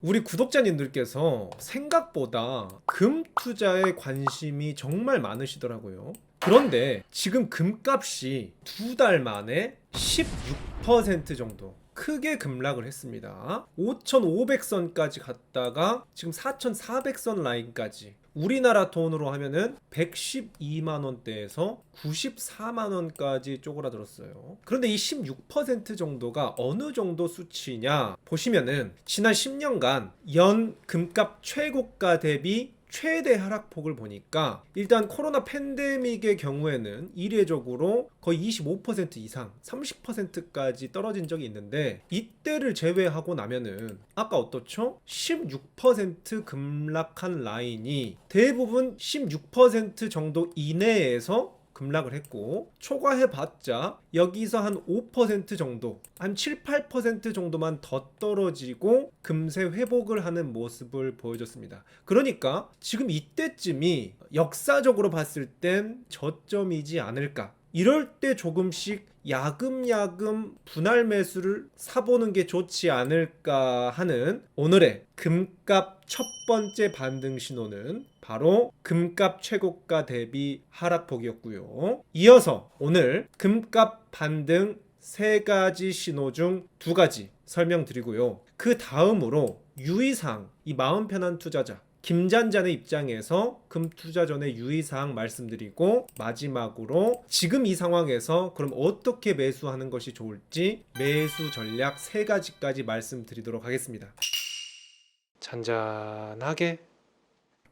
우리 구독자님들께서 생각보다 금 투자에 관심이 정말 많으시더라고요. 그런데 지금 금값이 2달 만에 16% 정도 크게 급락을 했습니다. 5,500선까지 갔다가 지금 4,400선 라인까지, 우리나라 돈으로 하면은 112만 원대에서 94만 원까지 쪼그라들었어요. 그런데 이 16% 정도가 어느 정도 수치냐 보시면은 지난 10년간 연 금값 최고가 대비 최대 하락폭을 보니까, 일단 코로나 팬데믹의 경우에는 이례적으로 거의 25% 이상 30%까지 떨어진 적이 있는데, 이때를 제외하고 나면은 아까 어떻죠? 16% 급락한 라인이 대부분 16% 정도 이내에서 급락을 했고, 초과해봤자 여기서 한 5% 정도, 한 7, 8% 정도만 더 떨어지고 금세 회복을 하는 모습을 보여줬습니다. 그러니까 지금 이때쯤이 역사적으로 봤을 땐 저점이지 않을까. 이럴 때 조금씩 야금야금 분할 매수를 사보는 게 좋지 않을까 하는 오늘의 금값 첫 번째 반등 신호는 바로 금값 최고가 대비 하락폭이었고요. 이어서 오늘 금값 반등 3가지 신호 중 2가지 설명드리고요. 그 다음으로 유의사항, 이 마음 편한 투자자 김잔잔의 입장에서 금 투자 전에 유의사항 말씀드리고, 마지막으로 지금 이 상황에서 그럼 어떻게 매수하는 것이 좋을지 매수 전략 3가지까지 말씀드리도록 하겠습니다. 잔잔하게.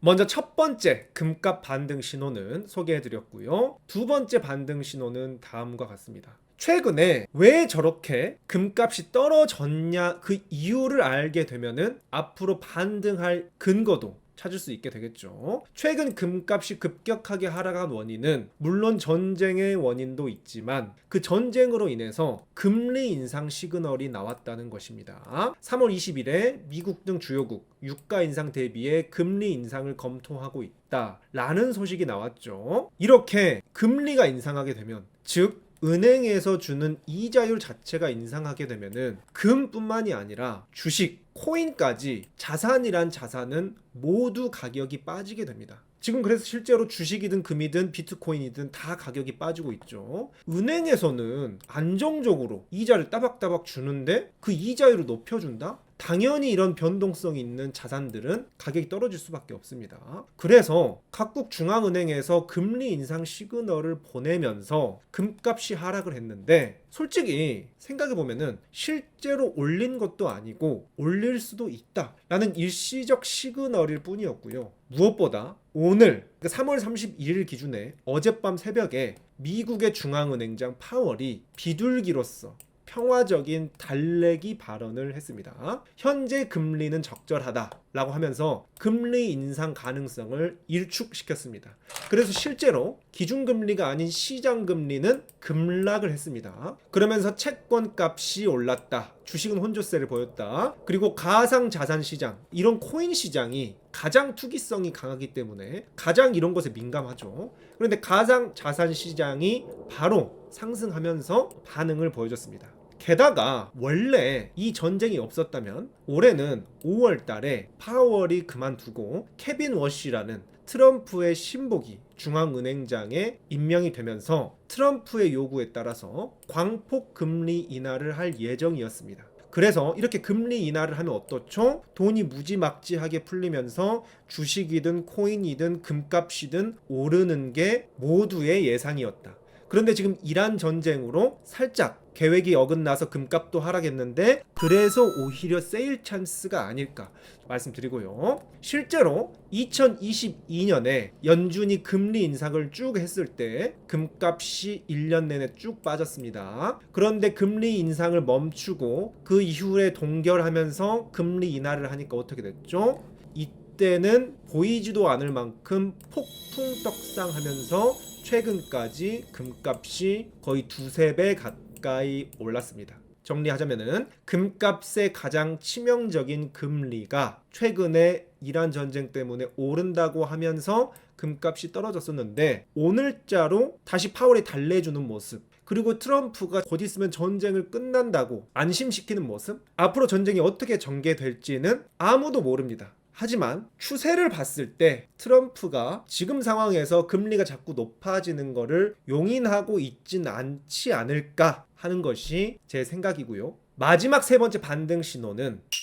먼저 첫 번째 금값 반등 신호는 소개해드렸고요. 두 번째 반등 신호는 다음과 같습니다. 최근에 왜 저렇게 금값이 떨어졌냐, 그 이유를 알게 되면은 앞으로 반등할 근거도 찾을 수 있게 되겠죠. 최근 금값이 급격하게 하락한 원인은 물론 전쟁의 원인도 있지만, 그 전쟁으로 인해서 금리 인상 시그널이 나왔다는 것입니다. 3월 20일에 미국 등 주요국 유가 인상 대비해 금리 인상을 검토하고 있다라는 소식이 나왔죠. 이렇게 금리가 인상하게 되면, 즉 은행에서 주는 이자율 자체가 인상하게 되면은 금뿐만이 아니라 주식, 코인까지 자산이란 자산은 모두 가격이 빠지게 됩니다. 지금 그래서 실제로 주식이든 금이든 비트코인이든 다 가격이 빠지고 있죠. 은행에서는 안정적으로 이자를 따박따박 주는데 그 이자율을 높여준다? 당연히 이런 변동성이 있는 자산들은 가격이 떨어질 수밖에 없습니다. 그래서 각국 중앙은행에서 금리 인상 시그널을 보내면서 금값이 하락을 했는데, 솔직히 생각해보면은 실제로 올린 것도 아니고 올릴 수도 있다라는 일시적 시그널일 뿐이었고요. 무엇보다 오늘 3월 31일 기준에 어젯밤 새벽에 미국의 중앙은행장 파월이 비둘기로서 평화적인 달래기 발언을 했습니다. 현재 금리는 적절하다라고 하면서 금리 인상 가능성을 일축시켰습니다. 그래서 실제로 기준금리가 아닌 시장금리는 급락을 했습니다. 그러면서 채권 값이 올랐다, 주식은 혼조세를 보였다, 그리고 가상자산시장, 이런 코인 시장이 가장 투기성이 강하기 때문에 가장 이런 것에 민감하죠. 그런데 가상자산시장이 바로 상승하면서 반응을 보여줬습니다. 게다가 원래 이 전쟁이 없었다면 올해는 5월 달에 파월이 그만두고 케빈 워시라는 트럼프의 신복이 중앙은행장에 임명이 되면서 트럼프의 요구에 따라서 광폭 금리 인하를 할 예정이었습니다. 그래서 이렇게 금리 인하를 하면 어떻죠? 돈이 무지막지하게 풀리면서 주식이든 코인이든 금값이든 오르는 게 모두의 예상이었다. 그런데 지금 이란 전쟁으로 살짝 계획이 어긋나서 금값도 하락했는데, 그래서 오히려 세일 찬스가 아닐까 말씀드리고요. 실제로 2022년에 연준이 금리 인상을 쭉 했을 때 금값이 1년 내내 쭉 빠졌습니다. 그런데 금리 인상을 멈추고 그 이후에 동결하면서 금리 인하를 하니까 어떻게 됐죠? 이때는 보이지도 않을 만큼 폭풍 떡상하면서 최근까지 금값이 거의 2~3배 가까이 올랐습니다. 정리하자면은 금값의 가장 치명적인 금리가 최근에 이란 전쟁 때문에 오른다고 하면서 금값이 떨어졌었는데, 오늘자로 다시 파월이 달래주는 모습, 그리고 트럼프가 곧 있으면 전쟁을 끝난다고 안심시키는 모습, 앞으로 전쟁이 어떻게 전개될지는 아무도 모릅니다. 하지만 추세를 봤을 때 트럼프가 지금 상황에서 금리가 자꾸 높아지는 거를 용인하고 있진 않지 않을까 하는 것이 제 생각이고요. 마지막 세 번째 반등 신호는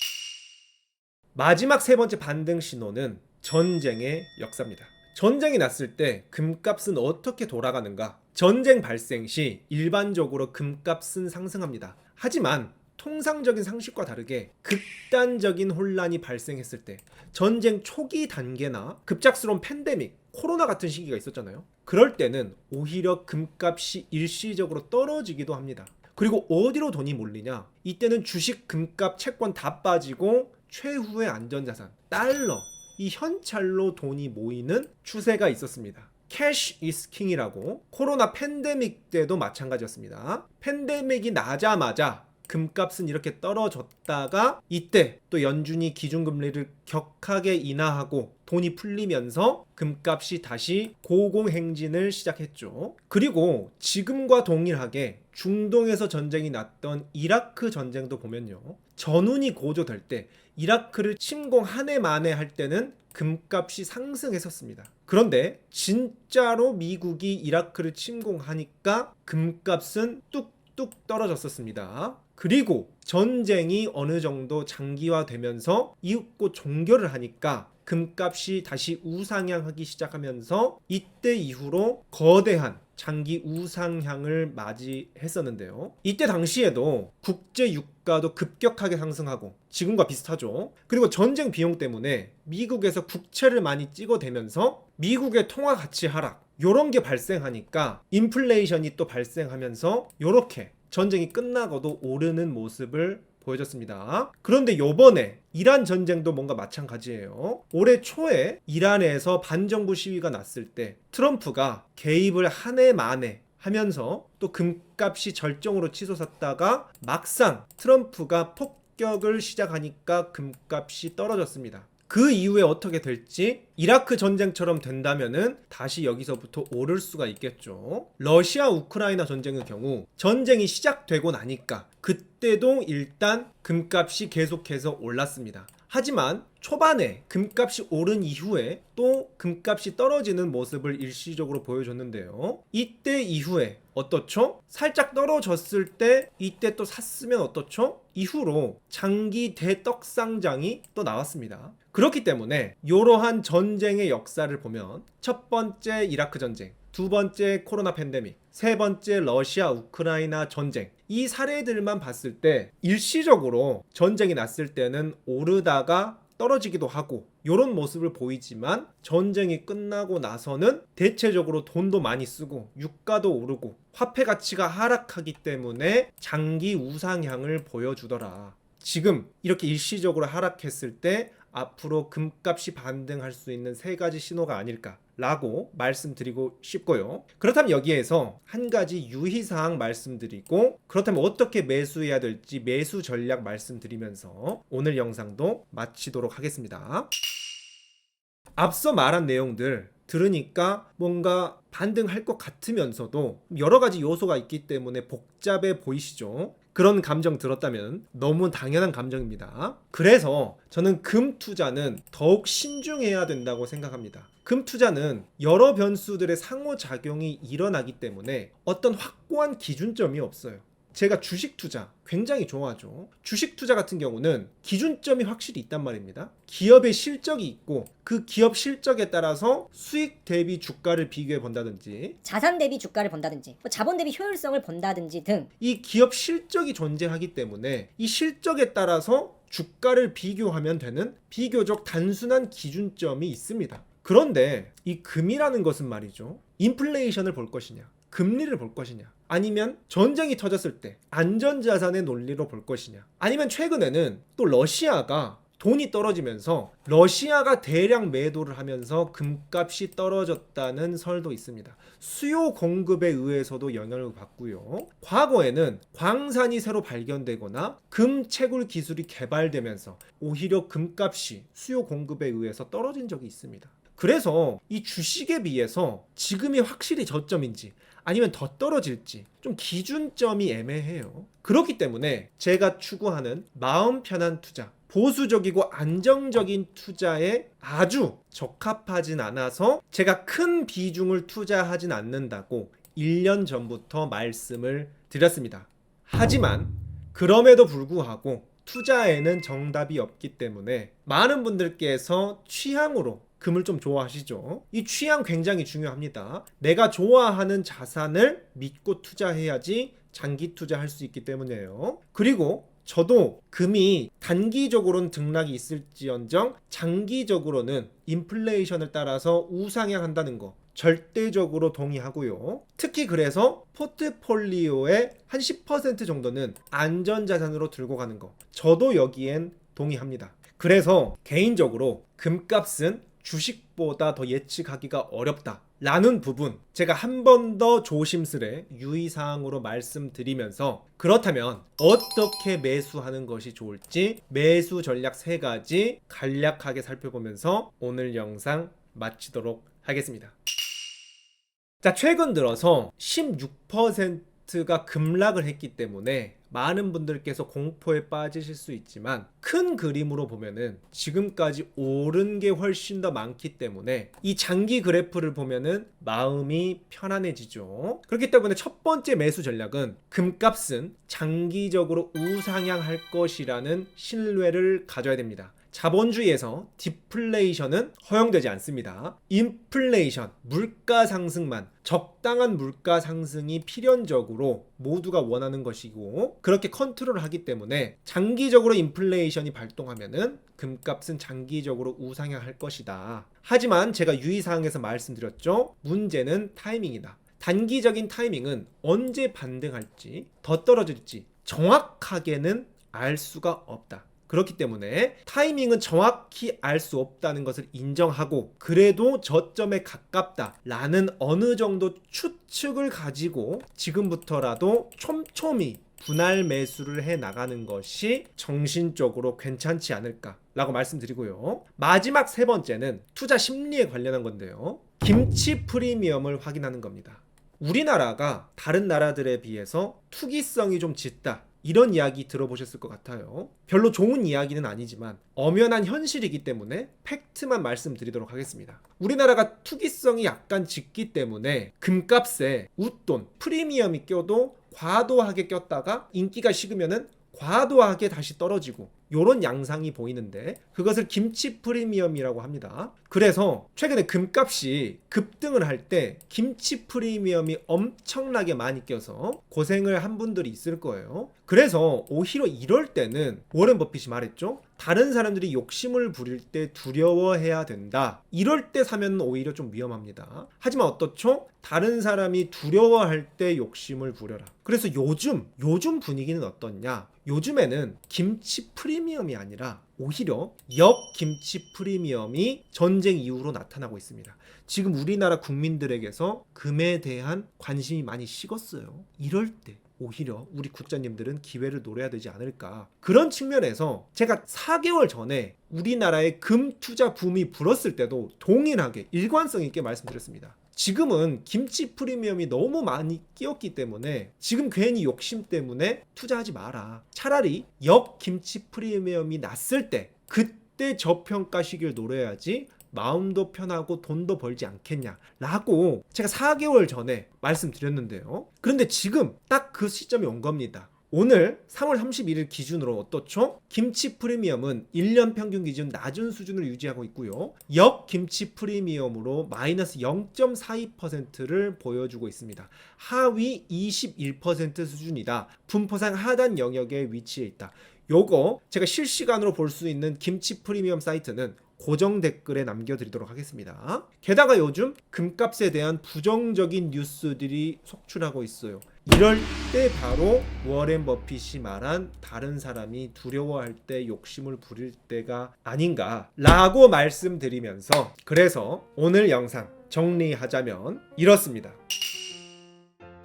전쟁의 역사입니다. 전쟁이 났을 때 금값은 어떻게 돌아가는가? 전쟁 발생 시 일반적으로 금값은 상승합니다. 하지만 통상적인 상식과 다르게 극단적인 혼란이 발생했을 때, 전쟁 초기 단계나 급작스러운 팬데믹, 코로나 같은 시기가 있었잖아요. 그럴 때는 오히려 금값이 일시적으로 떨어지기도 합니다. 그리고 어디로 돈이 몰리냐? 이때는 주식, 금값, 채권 다 빠지고 최후의 안전자산, 달러, 이 현찰로 돈이 모이는 추세가 있었습니다. Cash is King이라고. 코로나 팬데믹 때도 마찬가지였습니다. 팬데믹이 나자마자 금값은 이렇게 떨어졌다가 이때 또 연준이 기준금리를 격하게 인하하고 돈이 풀리면서 금값이 다시 고공행진을 시작했죠. 그리고 지금과 동일하게 중동에서 전쟁이 났던 이라크 전쟁도 보면요, 전운이 고조될 때 이라크를 침공 한 해 만에 할 때는 금값이 상승했었습니다. 그런데 진짜로 미국이 이라크를 침공하니까 금값은 뚝뚝 떨어졌었습니다. 그리고 전쟁이 어느 정도 장기화되면서 이웃고 종결을 하니까 금값이 다시 우상향하기 시작하면서 이때 이후로 거대한 장기 우상향을 맞이했었는데요. 이때 당시에도 국제 유가도 급격하게 상승하고 지금과 비슷하죠. 그리고 전쟁 비용 때문에 미국에서 국채를 많이 찍어대면서 미국의 통화 가치 하락, 요런 게 발생하니까 인플레이션이 또 발생하면서 요렇게 전쟁이 끝나고도 오르는 모습을 보여줬습니다. 그런데 요번에 이란 전쟁도 뭔가 마찬가지예요. 올해 초에 이란에서 반정부 시위가 났을 때 트럼프가 개입을 한 해 만에 하면서 또 금값이 절정으로 치솟았다가 막상 트럼프가 폭격을 시작하니까 금값이 떨어졌습니다. 그 이후에 어떻게 될지, 이라크 전쟁처럼 된다면은 다시 여기서부터 오를 수가 있겠죠. 러시아 우크라이나 전쟁의 경우 전쟁이 시작되고 나니까 그때도 일단 금값이 계속해서 올랐습니다. 하지만 초반에 금값이 오른 이후에 또 금값이 떨어지는 모습을 일시적으로 보여줬는데요. 이때 이후에 어떻죠? 살짝 떨어졌을 때 이때 또 샀으면 어떻죠? 이후로 장기 대떡상장이 또 나왔습니다. 그렇기 때문에 이러한 전쟁의 역사를 보면 첫 번째 이라크 전쟁, 두 번째 코로나 팬데믹, 세 번째 러시아 우크라이나 전쟁, 이 사례들만 봤을 때 일시적으로 전쟁이 났을 때는 오르다가 떨어지기도 하고 이런 모습을 보이지만 전쟁이 끝나고 나서는 대체적으로 돈도 많이 쓰고 유가도 오르고 화폐 가치가 하락하기 때문에 장기 우상향을 보여주더라. 지금 이렇게 일시적으로 하락했을 때 앞으로 금값이 반등할 수 있는 세 가지 신호가 아닐까라고 말씀드리고 싶고요. 그렇다면 여기에서 한 가지 유의사항 말씀드리고, 그렇다면 어떻게 매수해야 될지 매수 전략 말씀드리면서 오늘 영상도 마치도록 하겠습니다. 앞서 말한 내용들 들으니까 뭔가 반등할 것 같으면서도 여러 가지 요소가 있기 때문에 복잡해 보이시죠? 그런 감정 들었다면 너무 당연한 감정입니다. 그래서 저는 금 투자는 더욱 신중해야 된다고 생각합니다. 금 투자는 여러 변수들의 상호작용이 일어나기 때문에 어떤 확고한 기준점이 없어요. 제가 주식 투자 굉장히 좋아하죠. 주식 투자 같은 경우는 기준점이 확실히 있단 말입니다. 기업의 실적이 있고 그 기업 실적에 따라서 수익 대비 주가를 비교해 본다든지, 자산 대비 주가를 본다든지, 자본 대비 효율성을 본다든지 등 이 기업 실적이 존재하기 때문에 이 실적에 따라서 주가를 비교하면 되는 비교적 단순한 기준점이 있습니다. 그런데 이 금이라는 것은 말이죠, 인플레이션을 볼 것이냐, 금리를 볼 것이냐, 아니면 전쟁이 터졌을 때 안전자산의 논리로 볼 것이냐, 아니면 최근에는 또 러시아가 돈이 떨어지면서 러시아가 대량 매도를 하면서 금값이 떨어졌다는 설도 있습니다. 수요 공급에 의해서도 영향을 받고요. 과거에는 광산이 새로 발견되거나 금 채굴 기술이 개발되면서 오히려 금값이 수요 공급에 의해서 떨어진 적이 있습니다. 그래서 이 주식에 비해서 지금이 확실히 저점인지 아니면 더 떨어질지 좀 기준점이 애매해요. 그렇기 때문에 제가 추구하는 마음 편한 투자, 보수적이고 안정적인 투자에 아주 적합하진 않아서 제가 큰 비중을 투자하진 않는다고 1년 전부터 말씀을 드렸습니다. 하지만 그럼에도 불구하고 투자에는 정답이 없기 때문에 많은 분들께서 취향으로 금을 좀 좋아하시죠. 이 취향 굉장히 중요합니다. 내가 좋아하는 자산을 믿고 투자해야지 장기 투자할 수 있기 때문이에요. 그리고 저도 금이 단기적으로는 등락이 있을지언정 장기적으로는 인플레이션을 따라서 우상향한다는 거 절대적으로 동의하고요. 특히 그래서 포트폴리오의 한 10% 정도는 안전자산으로 들고 가는 거 저도 여기엔 동의합니다. 그래서 개인적으로 금값은 주식보다 더 예측하기가 어렵다 라는 부분 제가 한 번 더 조심스레 유의사항으로 말씀드리면서 그렇다면 어떻게 매수하는 것이 좋을지 매수 전략 3가지 간략하게 살펴보면서 오늘 영상 마치도록 하겠습니다. 자, 최근 들어서 16%가 급락을 했기 때문에 많은 분들께서 공포에 빠지실 수 있지만 큰 그림으로 보면은 지금까지 오른 게 훨씬 더 많기 때문에 이 장기 그래프를 보면은 마음이 편안해지죠. 그렇기 때문에 첫 번째 매수 전략은 금값은 장기적으로 우상향할 것이라는 신뢰를 가져야 됩니다. 자본주의에서 디플레이션은 허용되지 않습니다. 인플레이션, 물가 상승만, 적당한 물가 상승이 필연적으로 모두가 원하는 것이고 그렇게 컨트롤하기 때문에 장기적으로 인플레이션이 발동하면은 금값은 장기적으로 우상향할 것이다. 하지만 제가 유의사항에서 말씀드렸죠. 문제는 타이밍이다. 단기적인 타이밍은 언제 반등할지 더 떨어질지 정확하게는 알 수가 없다. 그렇기 때문에 타이밍은 정확히 알 수 없다는 것을 인정하고 그래도 저점에 가깝다라는 어느 정도 추측을 가지고 지금부터라도 촘촘히 분할 매수를 해 나가는 것이 정신적으로 괜찮지 않을까라고 말씀드리고요. 마지막 3번째는 투자 심리에 관련한 건데요. 김치 프리미엄을 확인하는 겁니다. 우리나라가 다른 나라들에 비해서 투기성이 좀 짙다. 이런 이야기 들어보셨을 것 같아요. 별로 좋은 이야기는 아니지만 엄연한 현실이기 때문에 팩트만 말씀드리도록 하겠습니다. 우리나라가 투기성이 약간 짙기 때문에 금값에 웃돈, 프리미엄이 껴도 과도하게 꼈다가 인기가 식으면은 과도하게 다시 떨어지고 요런 양상이 보이는데 그것을 김치 프리미엄이라고 합니다. 그래서 최근에 금값이 급등을 할 때 김치 프리미엄이 엄청나게 많이 껴서 고생을 한 분들이 있을 거예요. 그래서 오히려 이럴 때는 워렌 버핏이 말했죠. 다른 사람들이 욕심을 부릴 때 두려워해야 된다. 이럴 때 사면 오히려 좀 위험합니다. 하지만 어떻죠? 다른 사람이 두려워할 때 욕심을 부려라. 그래서 요즘 분위기는 어떻냐? 요즘에는 김치 프리미엄이 아니라 오히려 역김치 프리미엄이 전쟁 이후로 나타나고 있습니다. 지금 우리나라 국민들에게서 금에 대한 관심이 많이 식었어요. 이럴 때 오히려 우리 구자님들은 기회를 노려야 되지 않을까. 그런 측면에서 제가 4개월 전에 우리나라의 금 투자 붐이 불었을 때도 동일하게 일관성 있게 말씀드렸습니다. 지금은 김치 프리미엄이 너무 많이 끼었기 때문에 지금 괜히 욕심 때문에 투자하지 마라. 차라리 역 김치 프리미엄이 났을 때 그때 저평가 시기를 노려야지 마음도 편하고 돈도 벌지 않겠냐라고 제가 4개월 전에 말씀드렸는데요. 그런데 지금 딱 그 시점이 온 겁니다. 오늘 3월 31일 기준으로 어떻죠? 김치 프리미엄은 1년 평균 기준 낮은 수준을 유지하고 있고요. 역 김치 프리미엄으로 마이너스 0.42%를 보여주고 있습니다. 하위 21% 수준이다. 분포상 하단 영역에 위치해 있다. 요거 제가 실시간으로 볼 수 있는 김치 프리미엄 사이트는 고정 댓글에 남겨드리도록 하겠습니다. 게다가 요즘 금값에 대한 부정적인 뉴스들이 속출하고 있어요. 이럴 때 바로 워렌 버핏이 말한 다른 사람이 두려워할 때 욕심을 부릴 때가 아닌가라고 말씀드리면서 그래서 오늘 영상 정리하자면 이렇습니다.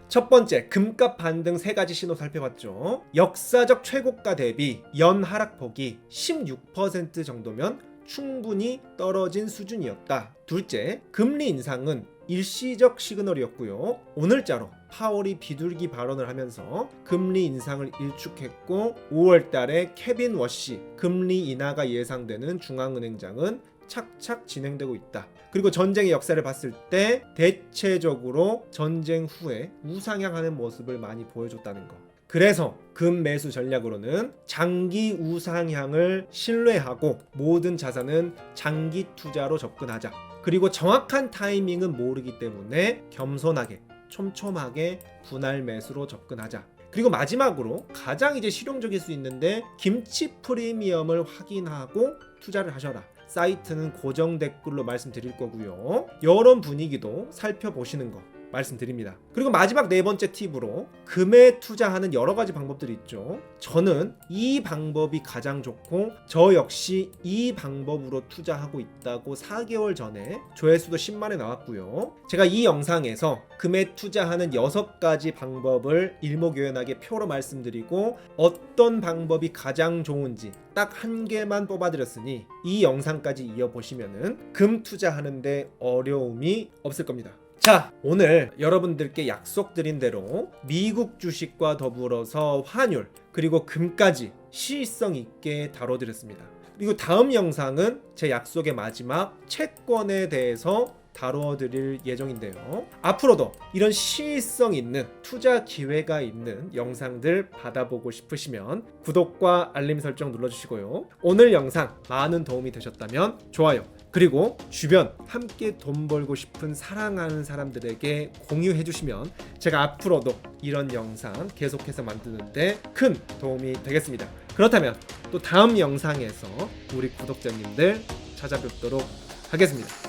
첫 번째, 금값 반등 3가지 신호 살펴봤죠. 역사적 최고가 대비 연 하락폭이 16% 정도면 충분히 떨어진 수준이었다. 둘째, 금리 인상은 일시적 시그널이었고요. 오늘자로 파월이 비둘기 발언을 하면서 금리 인상을 일축했고 5월 달에 케빈 워시 금리 인하가 예상되는 중앙은행장은 착착 진행되고 있다. 그리고 전쟁의 역사를 봤을 때 대체적으로 전쟁 후에 우상향하는 모습을 많이 보여줬다는 거. 그래서 금 매수 전략으로는 장기 우상향을 신뢰하고 모든 자산은 장기 투자로 접근하자. 그리고 정확한 타이밍은 모르기 때문에 겸손하게 촘촘하게 분할 매수로 접근하자. 그리고 마지막으로 가장 이제 실용적일 수 있는데 김치 프리미엄을 확인하고 투자를 하셔라. 사이트는 고정 댓글로 말씀드릴 거고요. 이런 분위기도 살펴보시는 거 말씀드립니다. 그리고 마지막 네 번째 팁으로 금에 투자하는 여러 가지 방법들이 있죠. 저는 이 방법이 가장 좋고 저 역시 이 방법으로 투자하고 있다고 4개월 전에 조회수도 10만에 나왔고요. 제가 이 영상에서 금에 투자하는 6가지 방법을 일목요연하게 표로 말씀드리고 어떤 방법이 가장 좋은지 딱 한 개만 뽑아드렸으니 이 영상까지 이어보시면은 금 투자하는데 어려움이 없을 겁니다. 자, 오늘 여러분들께 약속드린 대로 미국 주식과 더불어서 환율 그리고 금까지 시의성 있게 다뤄드렸습니다. 그리고 다음 영상은 제 약속의 마지막 채권에 대해서 다뤄드릴 예정인데요. 앞으로도 이런 시의성 있는 투자 기회가 있는 영상들 받아보고 싶으시면 구독과 알림 설정 눌러주시고요. 오늘 영상 많은 도움이 되셨다면 좋아요, 그리고 주변 함께 돈 벌고 싶은 사랑하는 사람들에게 공유해 주시면 제가 앞으로도 이런 영상 계속해서 만드는데 큰 도움이 되겠습니다. 그렇다면 또 다음 영상에서 우리 구독자님들 찾아뵙도록 하겠습니다.